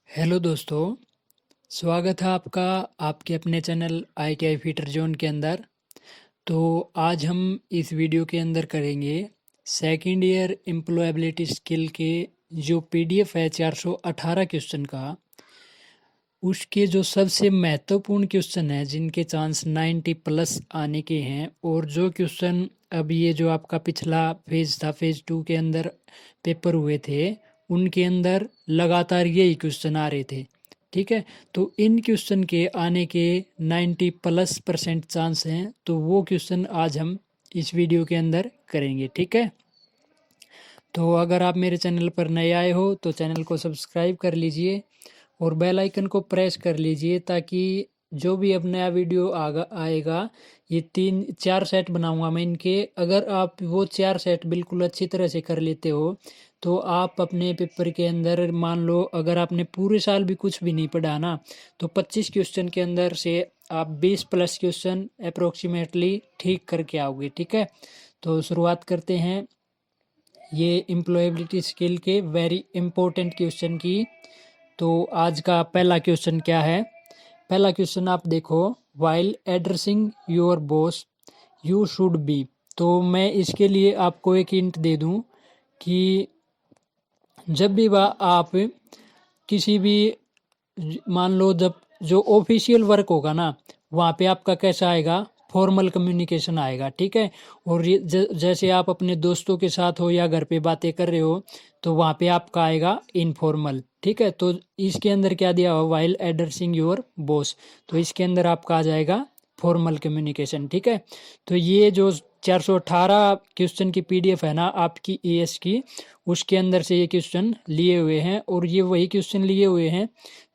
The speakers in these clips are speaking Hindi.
हेलो दोस्तों, स्वागत है आपका आपके अपने चैनल ITI फीटर जोन के अंदर। तो आज हम इस वीडियो के अंदर करेंगे सेकंड ईयर एम्प्लॉयबिलिटी स्किल के जो PDF है 418 क्वेश्चन का, उसके जो सबसे महत्वपूर्ण क्वेश्चन है जिनके चांस 90 प्लस आने के हैं, और जो क्वेश्चन अब ये जो आपका पिछला फेज था, फेज 2 के अंदर पेपर हुए थे, उनके अंदर लगातार यही क्वेश्चन आ रहे थे। ठीक है, तो इन क्वेश्चन के आने के 90 प्लस % चांस हैं, तो वो क्वेश्चन आज हम इस वीडियो के अंदर करेंगे। ठीक है, तो अगर आप मेरे चैनल पर नए आए हो तो चैनल को सब्सक्राइब कर लीजिए और बेल आइकन को प्रेस कर लीजिए, ताकि जो भी अब नया वीडियो आएगा, ये 3-4 सेट बनाऊंगा मैं इनके। अगर आप वो 4 सेट बिल्कुल अच्छी तरह से कर लेते हो तो आप अपने पेपर के अंदर, मान लो अगर आपने पूरे साल भी कुछ भी नहीं पढ़ा ना, तो 25 क्वेश्चन के अंदर से आप 20 प्लस क्वेश्चन अप्रोक्सीमेटली ठीक करके आओगे। ठीक है, तो शुरुआत करते हैं ये एम्प्लॉयबिलिटी स्किल के वेरी इंपॉर्टेंट क्वेश्चन की। तो आज का पहला क्वेश्चन क्या है? पहला क्वेश्चन आप देखो, while addressing your boss you should be. तो मैं इसके लिए आपको एक हिंट दे दूं कि जब भी आप किसी भी, मान लो जब जो ऑफिशियल वर्क होगा ना, वहाँ पे आपका कैसा आएगा? फॉर्मल कम्युनिकेशन आएगा। ठीक है, और ये जैसे आप अपने दोस्तों के साथ हो या घर पे बातें कर रहे हो, तो वहाँ पे आपका आएगा इनफॉर्मल। ठीक है, तो इसके अंदर क्या दिया हुआ? वाइल एड्रेसिंग योर बॉस, तो इसके अंदर आपका आ जाएगा फॉर्मल कम्युनिकेशन। ठीक है, तो ये जो 418 क्वेश्चन की PDF है ना आपकी AS की, उसके अंदर से ये क्वेश्चन लिए हुए हैं, और ये वही क्वेश्चन लिए हुए हैं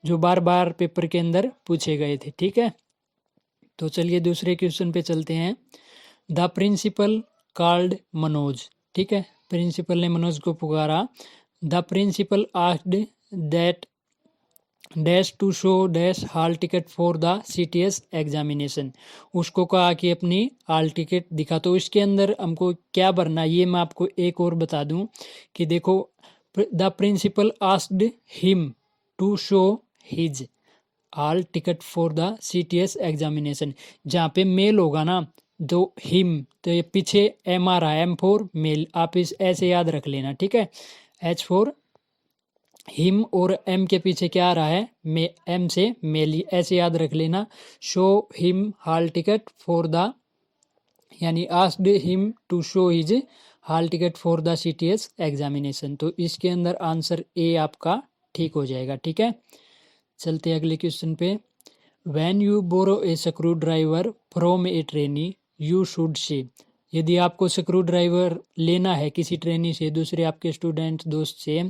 जो बार बार पेपर के अंदर पूछे गए थे। ठीक है, तो चलिए दूसरे क्वेश्चन पे चलते हैं। The principal called Manoj. ठीक है, प्रिंसिपल ने मनोज को पुकारा। The principal asked that dash to show dash hall ticket for the CTS examination. उसको कहा कि अपनी हॉल टिकट दिखा। तो इसके अंदर हमको क्या भरना, ये मैं आपको एक और बता दूं कि देखो, the principal asked him to show his hall ticket for the CTS examination. जहाँ पे मेल होगा ना, जो हिम, तो ये पीछे M आ रहा है, M फॉर मेल, आप इस ऐसे याद रख लेना। ठीक है, H फॉर हिम और M के पीछे क्या आ रहा है? M से मेल, ऐसे याद रख लेना। Show him hall ticket for the, यानी asked him to show his hall ticket for the CTS examination. तो इसके अंदर आंसर A आपका ठीक हो जाएगा। ठीक है, चलते अगले क्वेश्चन पे। When you borrow a screwdriver from a trainee you should say. यदि आपको स्क्रू ड्राइवर लेना है किसी ट्रेनी से, दूसरे आपके स्टूडेंट दोस्त से,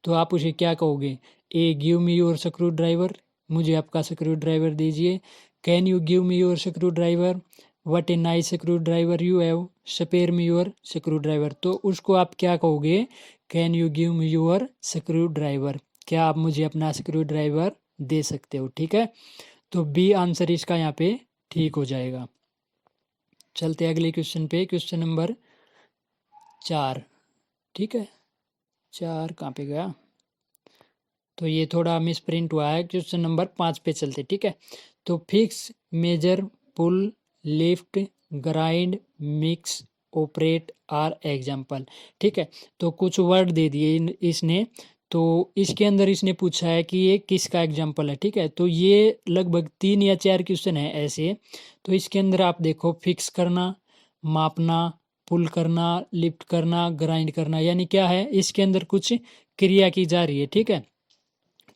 तो आप उसे क्या कहोगे? A give me your screwdriver, मुझे आपका स्क्रू ड्राइवर दीजिए। Can you give me your screwdriver, what a nice screwdriver you have, spare me your screwdriver. तो उसको आप क्या कहोगे? Can you give me your screwdriver, क्या आप मुझे अपना स्क्रू ड्राइवर दे सकते हो? ठीक है, तो B आंसर इसका यहाँ पे ठीक हो जाएगा। चलते अगले क्वेश्चन पे, क्वेश्चन नंबर 4। ठीक है, 4 कहाँ पे गया? तो ये थोड़ा मिस प्रिंट हुआ है। क्वेश्चन नंबर 5 पे चलते। ठीक है, तो fix, measure, pull, lift, grind, mix, operate are example. ठीक है, तो कुछ वर्ड दे दिए इसने, तो इसके अंदर इसने पूछा है कि ये किसका एग्जाम्पल है। ठीक है, तो ये लगभग 3 या 4 क्वेश्चन है ऐसे। तो इसके अंदर आप देखो, फिक्स करना, मापना, पुल करना, लिफ्ट करना, ग्राइंड करना, यानी क्या है? इसके अंदर कुछ क्रिया की जा रही है। ठीक है,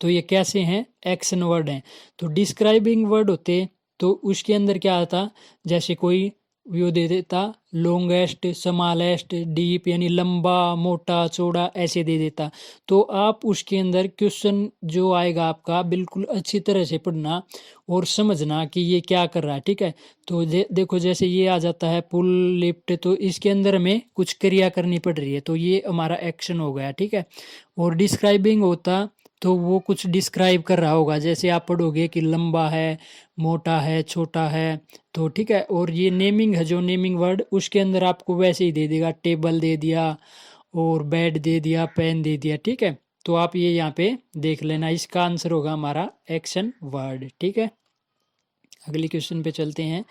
तो ये कैसे हैं? एक्शन वर्ड हैं। तो डिस्क्राइबिंग वर्ड होते तो उसके अंदर क्या आता? जैसे कोई व्यू दे देता, लॉन्गेस्ट, स्मॉलेस्ट, डीप, यानी लंबा, मोटा, चौड़ा, ऐसे दे देता। तो आप उसके अंदर क्वेश्चन जो आएगा आपका, बिल्कुल अच्छी तरह से पढ़ना और समझना कि ये क्या कर रहा है। ठीक है, तो देखो जैसे ये आ जाता है पुल, लिफ्ट, तो इसके अंदर हमें कुछ क्रिया करनी पड़ रही है, तो ये हमारा एक्शन हो गया। ठीक है, और डिस्क्राइबिंग होता तो वो कुछ डिस्क्राइब कर रहा होगा, जैसे आप पढ़ोगे कि लंबा है, मोटा है, छोटा है। तो ठीक है, और ये नेमिंग है, जो नेमिंग वर्ड उसके अंदर आपको वैसे ही दे देगा, टेबल दे दिया और बेड दे दिया, पेन दे दिया। ठीक है, तो आप ये यहाँ पे देख लेना, इसका आंसर होगा हमारा एक्शन वर्ड। ठीक है, अगले क्वेश्चन पे चलते हैं।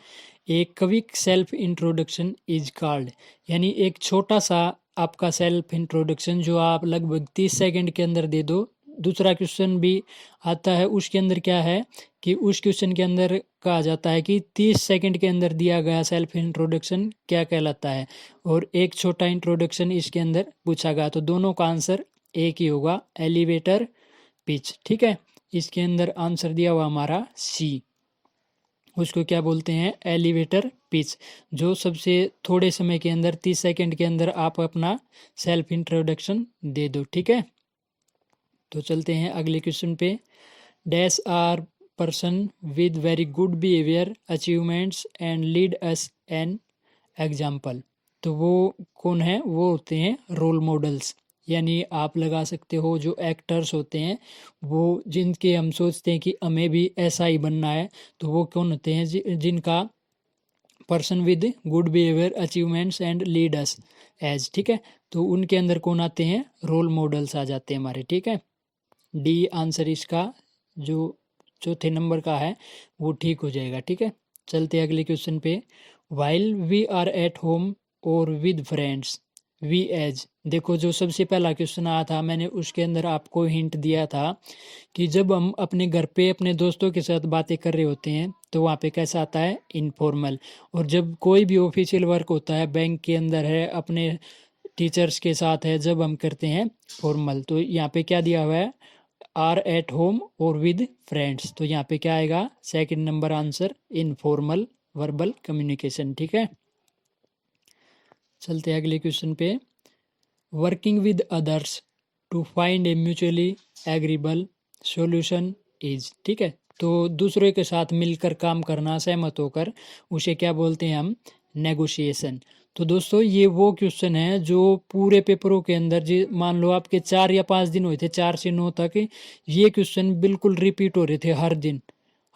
एक quick self introduction is called, यानी एक छोटा सा आपका सेल्फ इंट्रोडक्शन जो आप लगभग 30 सेकंड के अंदर दे दो। दूसरा क्वेश्चन भी आता है, उसके अंदर क्या है कि उस क्वेश्चन के अंदर कहा जाता है कि 30 सेकंड के अंदर दिया गया सेल्फ इंट्रोडक्शन क्या कहलाता है, और एक छोटा इंट्रोडक्शन इसके अंदर पूछा गया। तो दोनों का आंसर एक ही होगा, एलिवेटर पिच। ठीक है, इसके अंदर आंसर दिया हुआ हमारा सी, उसको क्या बोलते हैं, एलिवेटर पिच, जो सबसे थोड़े समय के अंदर 30 सेकंड के अंदर आप अपना सेल्फ इंट्रोडक्शन दे दो। ठीक है, तो चलते हैं अगले क्वेश्चन पे। Dash are person with very good behaviour achievements and lead as an example. तो वो कौन है, वो होते हैं रोल मॉडल्स, यानी आप लगा सकते हो जो एक्टर्स होते हैं वो, जिनके हम सोचते हैं कि हमें भी ऐसा ही बनना है, तो वो कौन होते हैं, जिनका person with good behaviour achievements and leaders as. ठीक है, तो उनके अंदर कौन आते हैं, रोल मॉडल्स आ जाते हैं हमारे। ठीक है, डी आंसर इसका जो चौथे नंबर का है वो ठीक हो जाएगा। ठीक है, चलते हैं अगले क्वेश्चन पे। While we are at home और विद फ्रेंड्स वी एज। देखो जो सबसे पहला क्वेश्चन आया था, मैंने उसके अंदर आपको हिंट दिया था कि जब हम अपने घर पे अपने दोस्तों के साथ बातें कर रहे होते हैं तो वहाँ पे कैसा आता है, इनफॉर्मल। और जब कोई भी ऑफिशियल वर्क होता है, बैंक के अंदर है, अपने टीचर्स के साथ है, जब हम करते हैं फॉर्मल। तो यहाँ पे क्या दिया हुआ है, आर एट होम और विद फ्रेंड्स, तो यहाँ पे क्या आएगा, second number answer, informal verbal communication. ठीक है, चलते हैं अगले क्वेश्चन पे। Working with others to find a mutually agreeable solution is. ठीक है, तो दूसरे के साथ मिलकर काम करना, सहमत होकर, उसे क्या बोलते हैं हम, नेगोशिएशन। तो दोस्तों ये वो क्वेश्चन है जो पूरे पेपरों के अंदर, जी मान लो आपके 4 या 5 दिन हुए थे, 4 से 9 तक ये क्वेश्चन बिल्कुल रिपीट हो रहे थे हर दिन,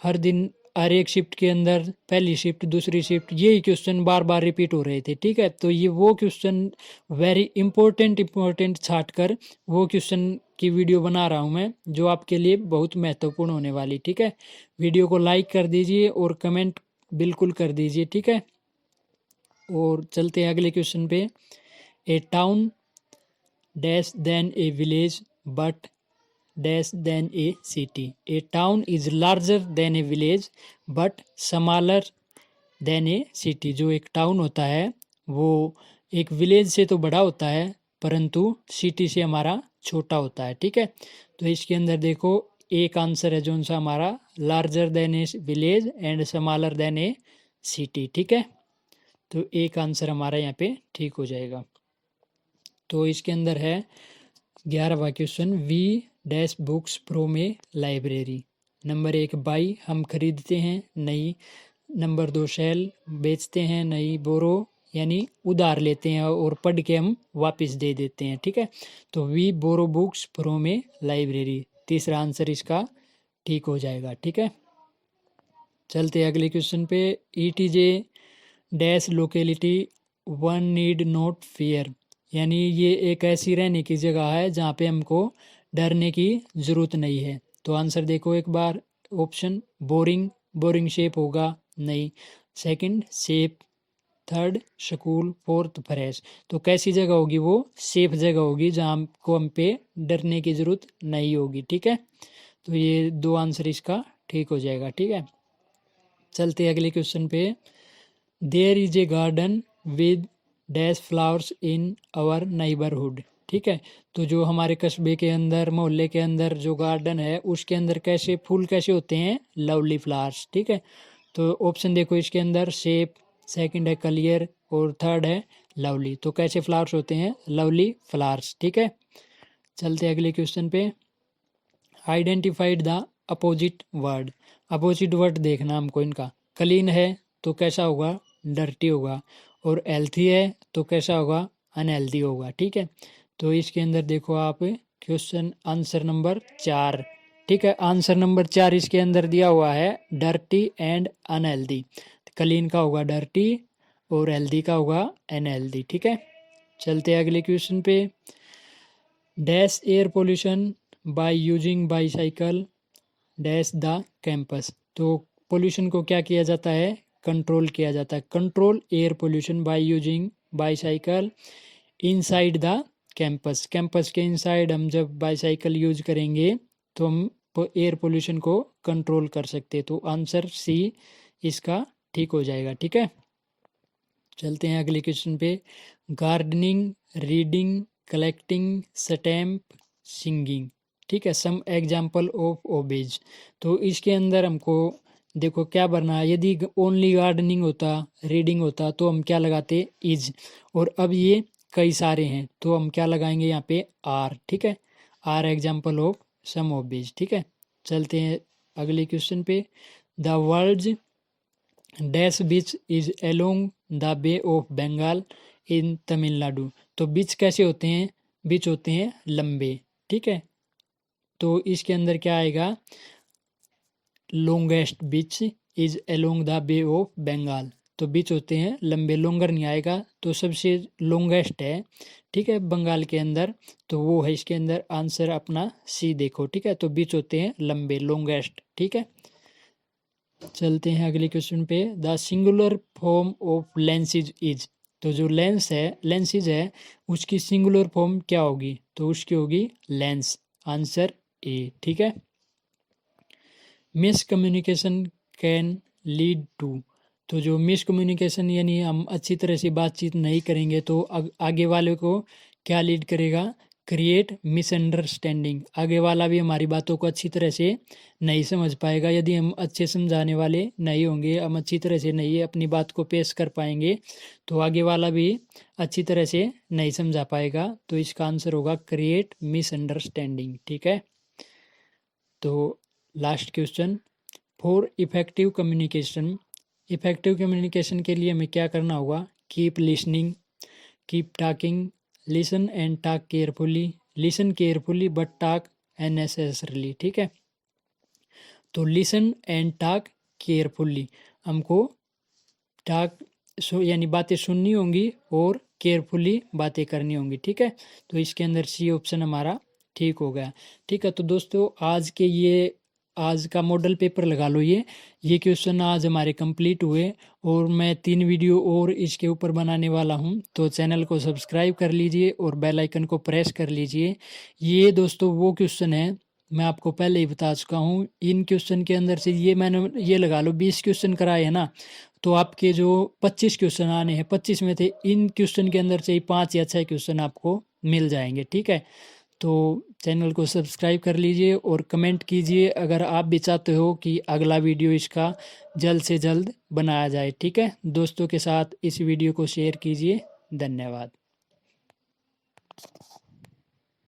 हर दिन, हर एक शिफ्ट के अंदर, पहली शिफ्ट दूसरी शिफ्ट, यही क्वेश्चन बार बार रिपीट हो रहे थे। ठीक है, तो ये वो क्वेश्चन वेरी इंपॉर्टेंट छाट कर वो क्वेश्चन की वीडियो बना रहा हूँ मैं, जो आपके लिए बहुत महत्वपूर्ण होने वाली। ठीक है, वीडियो को लाइक कर दीजिए और कमेंट बिल्कुल कर दीजिए। ठीक है, और चलते हैं अगले क्वेश्चन पे। A town dash than a village but dash than a city. A town is larger than a village but smaller than a city. जो एक टाउन होता है वो एक विलेज से तो बड़ा होता है, परंतु सिटी से हमारा छोटा होता है। ठीक है, तो इसके अंदर देखो एक आंसर है जो सा हमारा, larger than a village and smaller than a city. ठीक है, तो एक आंसर हमारा यहाँ पे ठीक हो जाएगा। तो इसके अंदर है 11वां question. We dash books from a library. Number 1 buy, हम खरीदते हैं, नहीं। नंबर 2 सेल, बेचते हैं, नहीं। बोरो यानी उधार लेते हैं और पढ़ के हम वापस दे देते हैं। ठीक है, तो we borrow books from a library, तीसरा आंसर इसका ठीक हो जाएगा। ठीक है, चलते अगले क्वेश्चन पे। It is a dash locality one need not fear, यानी ये एक ऐसी रहने की जगह है जहाँ पे हमको डरने की ज़रूरत नहीं है। तो आंसर देखो एक बार, ऑप्शन बोरिंग, बोरिंग शेप होगा, नहीं। Second safe, third school, fourth fresh. तो कैसी जगह होगी, वो सेफ जगह होगी जहाँ हमको हम पे डरने की ज़रूरत नहीं होगी। ठीक है, तो ये दो आंसर इसका ठीक हो जाएगा। ठीक है, चलते अगले क्वेश्चन पे। There is a garden with dash flowers in our neighbourhood. ठीक है, तो जो हमारे कस्बे के अंदर, मोहल्ले के अंदर जो गार्डन है उसके अंदर कैसे फूल कैसे होते हैं, लवली फ्लावर्स। ठीक है, तो ऑप्शन देखो इसके अंदर, शेप, सेकंड है क्लियर और थर्ड है लवली। तो कैसे फ्लावर्स होते हैं, लवली फ्लावर्स। ठीक है, चलते अगले क्वेश्चन पे। Identified the opposite word. Opposite word देखना हमको इनका। क्लीन है तो कैसा होगा, डर्टी होगा। और हेल्थी है तो कैसा होगा, अनहेल्थी होगा। ठीक है, तो इसके अंदर देखो आप क्वेश्चन आंसर नंबर 4। ठीक है, आंसर नंबर 4 इसके अंदर दिया हुआ है, डर्टी एंड अनहेल्दी। क्लीन का होगा डर्टी और हेल्दी का होगा अनहेल्दी। ठीक है, चलते हैं अगले क्वेश्चन पे। Dash air pollution by using bicycle dash the campus. तो पोल्यूशन को क्या किया जाता है, कंट्रोल किया जाता है। Control air pollution by using bicycle inside the campus. Campus के इनसाइड हम जब बाईसाइकिल यूज करेंगे तो हम एयर पोल्यूशन को कंट्रोल कर सकते हैं। तो आंसर सी इसका ठीक हो जाएगा। ठीक है, चलते हैं अगले क्वेश्चन पे। Gardening, reading, collecting, stamp, singing. ठीक है, सम एग्जाम्पल ऑफ ओबेज। तो इसके अंदर हमको देखो क्या भरना है। यदि ओनली गार्डनिंग होता, रीडिंग होता, तो हम क्या लगाते, इज। और अब ये कई सारे हैं तो हम क्या लगाएंगे यहाँ पे, आर। ठीक है, are example of some obese. ठीक है, चलते हैं अगले क्वेश्चन पे। The world dash beach is along the bay of Bengal in Tamil Nadu. तो बीच कैसे होते हैं, बीच होते हैं लंबे। ठीक है, तो इसके अंदर क्या आएगा, longest beach is along the bay of Bengal. तो बीच होते हैं लंबे, लॉन्गर नहीं आएगा, तो सबसे लॉन्गेस्ट है। ठीक है, बंगाल के अंदर, तो वो है इसके अंदर आंसर अपना सी देखो। ठीक है, तो बीच होते हैं लंबे, लॉन्गेस्ट। ठीक है, चलते हैं अगले क्वेश्चन पे। The singular form of lenses is. तो जो लेंस है, लेंसिज है, उसकी सिंगुलर फॉर्म क्या होगी, तो उसकी होगी लेंस। Answer A. ठीक है, miss communication can lead to. तो जो मिस कम्युनिकेशन यानी हम अच्छी तरह से बातचीत नहीं करेंगे तो आगे वाले को क्या लीड करेगा, क्रिएट मिसअंडरस्टैंडिंग। आगे वाला भी हमारी बातों को अच्छी तरह से नहीं समझ पाएगा। यदि हम अच्छे समझाने वाले नहीं होंगे, हम अच्छी तरह से नहीं अपनी बात को पेश कर पाएंगे, तो आगे वाला भी अच्छी तरह से नहीं समझा पाएगा। तो इसका आंसर होगा क्रिएट मिसअंडरस्टैंडिंग। ठीक है, तो last question. For effective communication, effective communication के लिए हमें क्या करना होगा, keep listening, keep talking, listen and talk carefully, listen carefully but talk unnecessarily. ठीक है, तो लिसन एंड टॉक केयरफुली, हमको टॉक यानी बातें सुननी होंगी और केयरफुली बातें करनी होंगी। ठीक है, तो इसके अंदर सी ऑप्शन हमारा ठीक हो गया। ठीक है, तो दोस्तों आज का मॉडल पेपर लगा लो। ये क्वेश्चन आज हमारे कंप्लीट हुए और मैं 3 वीडियो और इसके ऊपर बनाने वाला हूं। तो चैनल को सब्सक्राइब कर लीजिए और बेल आइकन को प्रेस कर लीजिए। ये दोस्तों वो क्वेश्चन है, मैं आपको पहले ही बता चुका हूँ। इन क्वेश्चन के अंदर से मैंने ये लगा लो 20 क्वेश्चन कराए हैं ना, तो आपके जो 25 क्वेश्चन आने हैं, 25 में थे, इन क्वेश्चन के अंदर से ही 5 या 6 क्वेश्चन आपको मिल जाएंगे। ठीक है, तो चैनल को सब्सक्राइब कर लीजिए और कमेंट कीजिए अगर आप भी चाहते हो कि अगला वीडियो इसका जल्द से जल्द बनाया जाए। ठीक है, दोस्तों के साथ इस वीडियो को शेयर कीजिए। धन्यवाद।